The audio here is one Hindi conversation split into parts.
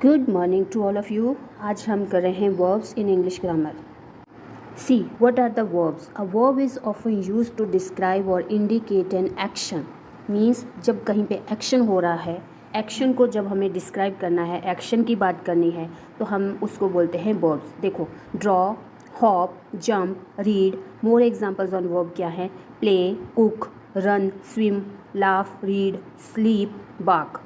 Good morning to all of you. आज हम कर रहे हैं verbs in English grammar. See what are the verbs. A verb is often use to describe और इंडिकेट एन एक्शन। मीन्स जब कहीं पे एक्शन हो रहा है, एक्शन को जब हमें डिस्क्राइब करना है, एक्शन की बात करनी है, तो हम उसको बोलते हैं वर्ब्स। देखो, draw, hop, jump, read. More examples on verb क्या है? Play, cook, run, swim, laugh, read, sleep, बाक।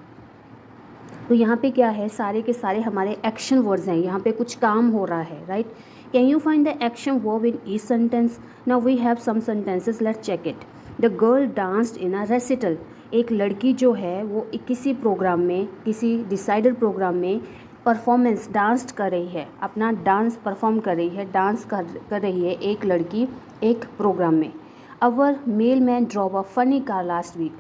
तो यहाँ पे क्या है, सारे के सारे हमारे एक्शन वर्ड्स हैं। यहाँ पे कुछ काम हो रहा है, right? Can you find the action verb in each sentence? Now we have some sentences, let's check it. The girl danced in a recital. एक लड़की जो है वो किसी प्रोग्राम में, किसी डिसाइडेड प्रोग्राम में परफॉर्मेंस डांस कर रही है, अपना डांस परफॉर्म कर रही है, डांस कर रही है एक लड़की एक प्रोग्राम में। Our mailman drove a funny car last week.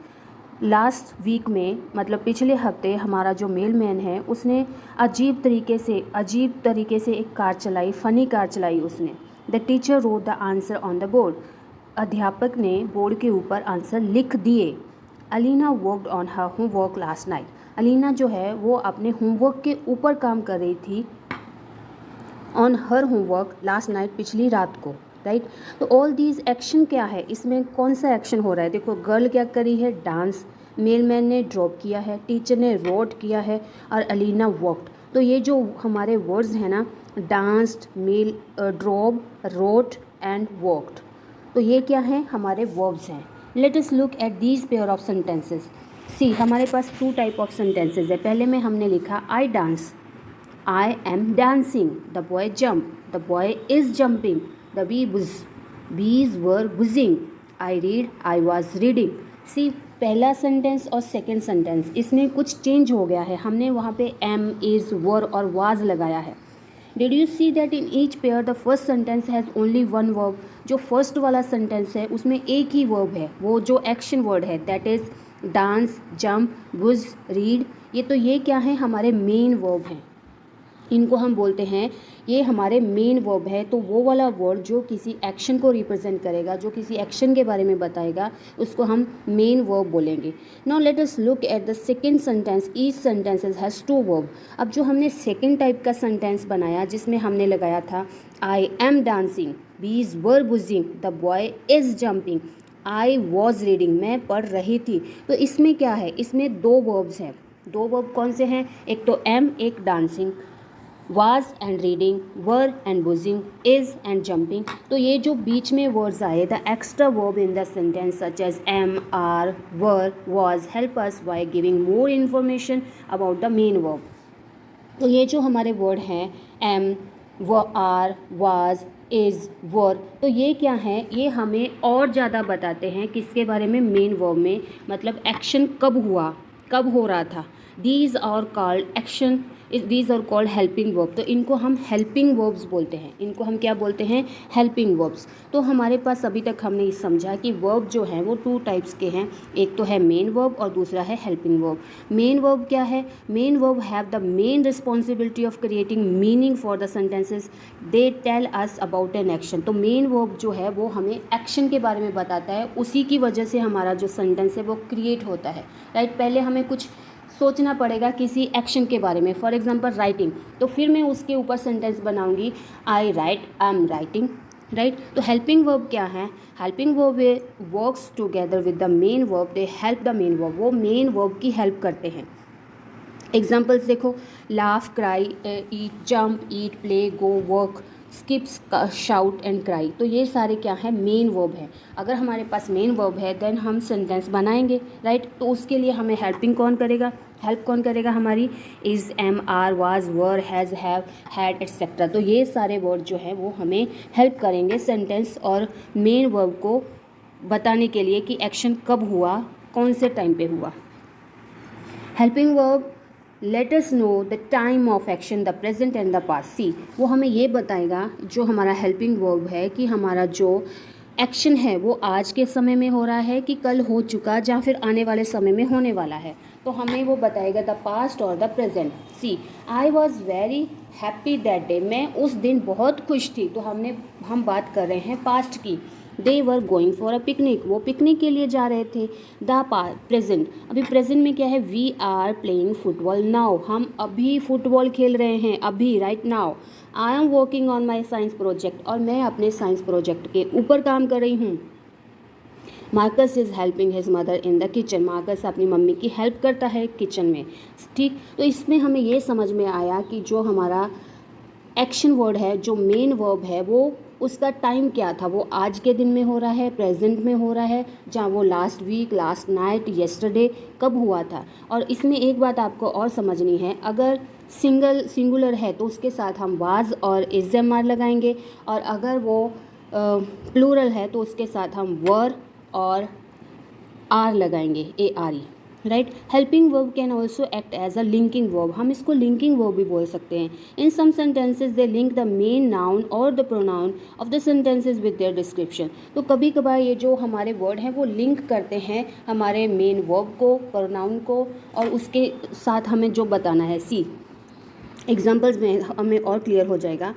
Last week में मतलब पिछले हफ्ते हमारा जो मेल मैन है उसने अजीब तरीके से एक कार चलाई, फ़नी कार चलाई उसने। The teacher wrote the answer on the board. अध्यापक ने बोर्ड के ऊपर आंसर लिख दिए। Alina worked on her homework last night. Alina जो है वो अपने होमवर्क के ऊपर काम कर रही थी, on her homework last night, पिछली रात को, राइट? तो ऑल दीज एक्शन क्या है, इसमें कौन सा एक्शन हो रहा है? देखो, गर्ल क्या करी है? डांस। मेलमैन ने ड्रॉप किया है, टीचर ने रोट किया है, और अलीना वॉकड। तो ये जो हमारे वर्ड्स हैं ना, danced, mail, drop, wrote and walked, तो ये क्या है? हमारे वर्ब्स हैं। Let us look at these pair of sentences. See, हमारे पास टू टाइप ऑफ सेंटेंसेस है। पहले में हमने लिखा I dance, I am dancing. The boy jumped. The boy is jumping. The bees were buzzing. I read. I was reading. See, पहला सेंटेंस और सेकेंड सेंटेंस इसमें कुछ चेंज हो गया है। हमने वहाँ पे am, is, were और was लगाया है। Did you see that in each pair the first sentence has only one verb? जो फर्स्ट वाला सेंटेंस है उसमें एक ही वर्ब है, वो जो एक्शन वर्ड है, that is dance, jump, buzz, read. ये क्या है? हमारे मेन वर्ब हैं। इनको हम बोलते हैं, ये हमारे मेन वर्ब है। तो वो वाला वर्ड जो किसी एक्शन को रिप्रेजेंट करेगा, जो किसी एक्शन के बारे में बताएगा, उसको हम मेन वर्ब बोलेंगे। Now let us look at the second sentence. Each sentences has two verb. अब जो हमने सेकेंड टाइप का सेंटेंस बनाया जिसमें हमने लगाया था आई am dancing, bees were buzzing, the boy is jumping, I was reading, मैं पढ़ रही थी। तो इसमें क्या है? इसमें दो वर्ब्स हैं। दो वर्ब कौन से हैं? एक तो एम, एक dancing, was and reading, were and buzzing, is and jumping। तो ये जो बीच में वर्ड्स आए, the extra verb in the sentence such as am, are, were, was help us by giving more information about the main verb। तो ये जो हमारे वर्ड हैं एम, व, आर, was, is, were, तो ये क्या है? ये हमें और ज़्यादा बताते हैं किसके बारे में? मेन वर्ब में, मतलब एक्शन कब हुआ, कब हो रहा था। These are called action, these are called helping verb. तो इनको हम हेल्पिंग वर्ब्स बोलते हैं। इनको हम क्या बोलते हैं? Helping verbs. तो हमारे पास अभी तक हमने ये समझा कि वर्ब जो हैं वो टू टाइप्स के हैं। एक तो है मेन वर्ब और दूसरा है हेल्पिंग वर्ब। मेन वर्ब क्या है? Main verb have the main responsibility of creating meaning for the sentences. They tell us about an action. तो मेन वर्ब जो है वो हमें एक्शन के बारे में बताता है, उसी की वजह से हमारा जो सेंटेंस है वो क्रिएट होता है, राइट? पहले हमें कुछ सोचना पड़ेगा किसी एक्शन के बारे में, फॉर एग्जांपल राइटिंग, तो फिर मैं उसके ऊपर सेंटेंस बनाऊंगी I write, I am writing, right? तो हेल्पिंग वर्ब क्या है? Helping verb works together with the main verb, they help the main verb. वो मेन वर्ब की हेल्प करते हैं। एग्जाम्पल्स देखो, laugh, cry, eat, jump, eat, play, go, work, skips, shout and cry. तो ये सारे क्या है? मेन वर्ब है। अगर हमारे पास मेन वर्ब है देन हम सेंटेंस बनाएंगे, राइट? तो उसके लिए हमें हेल्पिंग कौन करेगा? हेल्प कौन करेगा हमारी? Is, am, are, was, were, has, have, had, etcetera. तो ये सारे वर्ड जो है वो हमें हेल्प करेंगे सेंटेंस और मेन वर्ब को बताने के लिए कि एक्शन कब हुआ, कौन से टाइम पे हुआ। Helping verb let us know the time of action, the present and the past. See, वो हमें ये बताएगा, जो हमारा हेल्पिंग वर्ब है, कि हमारा जो एक्शन है वो आज के समय में हो रहा है कि कल हो चुका, या फिर आने वाले समय में होने वाला है। तो हमें वो बताएगा द पास्ट और the present. See, I was very happy that day, मैं उस दिन बहुत खुश थी। तो हम बात कर रहे हैं पास्ट की। They were going for a picnic, वो पिकनिक के लिए जा रहे थे। द प्रेजेंट, अभी प्रेजेंट में क्या है, we are playing football now, हम अभी फुटबॉल खेल रहे हैं, अभी right now. I am working on my science project, और मैं अपने साइंस प्रोजेक्ट के ऊपर काम कर रही हूँ। Marcus is helping his mother in the kitchen, Marcus अपनी मम्मी की हेल्प करता है किचन में। ठीक, तो इसमें हमें ये समझ में आया कि जो हमारा एक्शन वर्ड है, जो मेन वर्ब है, वो उसका टाइम क्या था, वो आज के दिन में हो रहा है, प्रेजेंट में हो रहा है, जहाँ वो last week, last night, yesterday कब हुआ था। और इसमें एक बात आपको और समझनी है, अगर सिंगुलर है तो उसके साथ हम वाज और इज़ लगाएंगे, और अगर वो प्लूरल है तो उसके साथ हम वर और आर लगाएंगे, ARE, right. Helping verb can also act as a linking verb, हम इसको लिंकिंग वर्ब भी बोल सकते हैं। In some sentences they link the main noun और the pronoun of the sentences with their description, तो कभी कभार ये जो हमारे वर्ड हैं वो लिंक करते हैं हमारे मेन वर्ब को, प्रोनाउन को, और उसके साथ हमें जो बताना है। सी एग्जाम्पल्स में हमें और क्लियर हो जाएगा।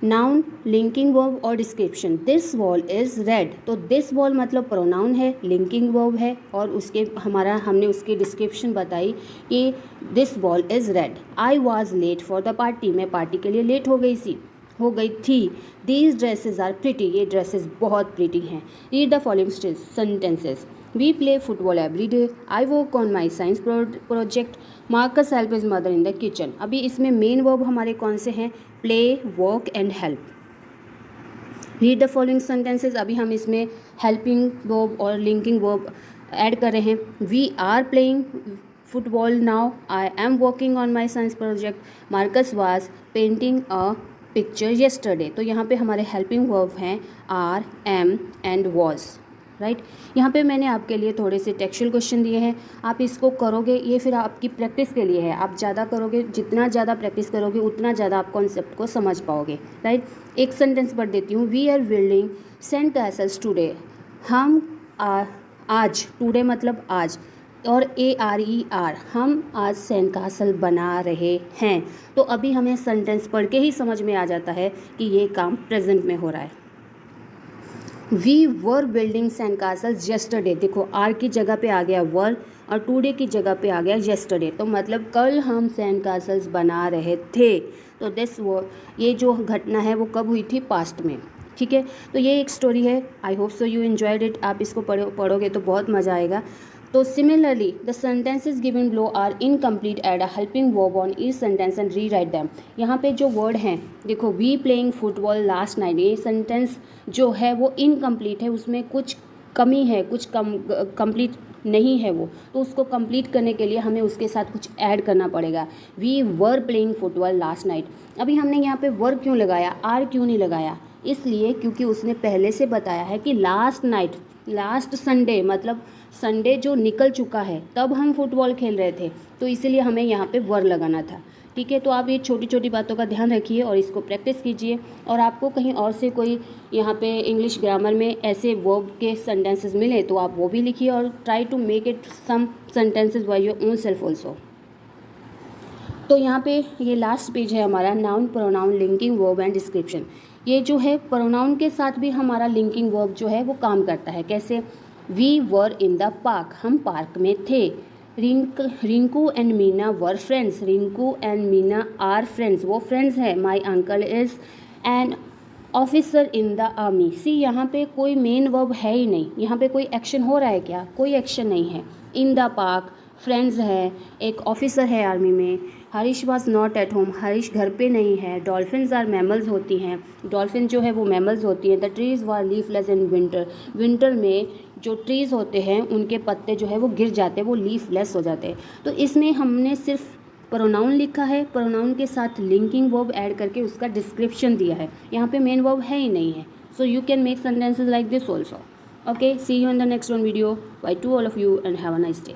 नाउन, लिंकिंग वर्ब और description. This wall is red, तो दिस वॉल मतलब प्रोनाउन है, लिंकिंग वर्ब है, और उसके हमने उसकी डिस्क्रिप्शन बताई कि this wall is red. I was late for the party, मैं पार्टी के लिए लेट हो गई थी। दीज ड्रेसेस आर प्रिटी, ये ड्रेसेस बहुत प्रिटी हैं। Read the following sentences. We play football every day, I work on my science project, Marcus help his mother in the kitchen. अभी इसमें मेन वर्ब हमारे कौन से हैं, play, work and help. Read the following sentences, अभी हम इसमें हेल्पिंग वर्ब और लिंकिंग वर्ब ऐड कर रहे हैं। We are playing football now, I am working on my science project, Marcus was painting a picture yesterday. तो यहाँ पे हमारे हेल्पिंग वर्ब हैं are, am and was, right. यहाँ पे मैंने आपके लिए थोड़े से टेक्सचुअल क्वेश्चन दिए हैं, आप इसको करोगे, ये फिर आपकी प्रैक्टिस के लिए है। आप ज़्यादा करोगे, जितना ज़्यादा प्रैक्टिस करोगे उतना ज़्यादा आप कॉन्सेप्ट को समझ पाओगे, राइट। एक सेंटेंस पढ़ देती हूँ। We are building sand castles today, हम आज, टुडे मतलब आज, और ARER, हम आज सेंट कासल बना रहे हैं। तो अभी हमें सेंटेंस पढ़ के ही समझ में आ जाता है कि ये काम प्रेजेंट में हो रहा है। We were building sand castles yesterday, देखो आर की जगह पे आ गया वर और टुडे की जगह पे आ गया येस्टरडे, तो मतलब कल हम सेंट कासल्स बना रहे थे। तो ये जो घटना है वो कब हुई थी, पास्ट में, ठीक है। तो ये एक स्टोरी है, I hope so you enjoyed it. आप इसको पढ़ोगे तो बहुत मज़ा आएगा। तो similarly the sentences given below are incomplete, add a helping verb on each sentence and rewrite them. यहाँ पे जो वर्ड हैं, देखो we playing football last night, ये सेंटेंस जो है वो इनकम्प्लीट है, उसमें कुछ कमी है, कुछ कंप्लीट नहीं है वो, तो उसको कंप्लीट करने के लिए हमें उसके साथ कुछ ऐड करना पड़ेगा। We were playing football last night. अभी हमने यहाँ पे वर क्यों लगाया, आर क्यों नहीं लगाया, इसलिए क्योंकि उसने पहले से बताया है कि लास्ट नाइट, लास्ट संडे मतलब संडे जो निकल चुका है तब हम फुटबॉल खेल रहे थे, तो इसीलिए हमें यहाँ पे वर लगाना था, ठीक है। तो आप ये छोटी छोटी बातों का ध्यान रखिए और इसको प्रैक्टिस कीजिए। और आपको कहीं और से कोई यहाँ पे इंग्लिश ग्रामर में ऐसे वर्ब के सेंटेंसेस मिले तो आप वो भी लिखिए और try to make it some sentences by your own self also. तो यहाँ पे ये लास्ट पेज है हमारा, noun, pronoun, linking verb and description. ये जो है प्रोनाउन के साथ भी हमारा लिंकिंग वर्ब जो है वो काम करता है। कैसे, we were in the park, हम पार्क में थे। Rinku and Meena were friends, Rinku and Meena are friends, वो फ्रेंड्स हैं। My uncle is an officer in the army. See यहाँ पे कोई मेन वर्ब है ही नहीं, यहाँ पे कोई एक्शन हो रहा है क्या, कोई एक्शन नहीं है। इन द पार्क, फ्रेंड्स है, एक ऑफिसर है आर्मी में। Harish was not at home, Harish घर पे नहीं है। डॉल्फिन्स आर मैमल्स होती हैं, डॉल्फिन जो है वो मैमल्स होती हैं। The trees were leafless in winter, winter में जो ट्रीज़ होते हैं उनके पत्ते जो है वो गिर जाते हैं, वो लीफलेस हो जाते हैं। तो इसमें हमने सिर्फ प्रोनाउन लिखा है, प्रोनाउन के साथ लिंकिंग वर्ब ऐड करके उसका डिस्क्रिप्शन दिया है, यहाँ पे मेन वर्ब है ही नहीं है। So you can make sentences like this also. Okay, see you in the next one video. Bye to all of you and have a nice day.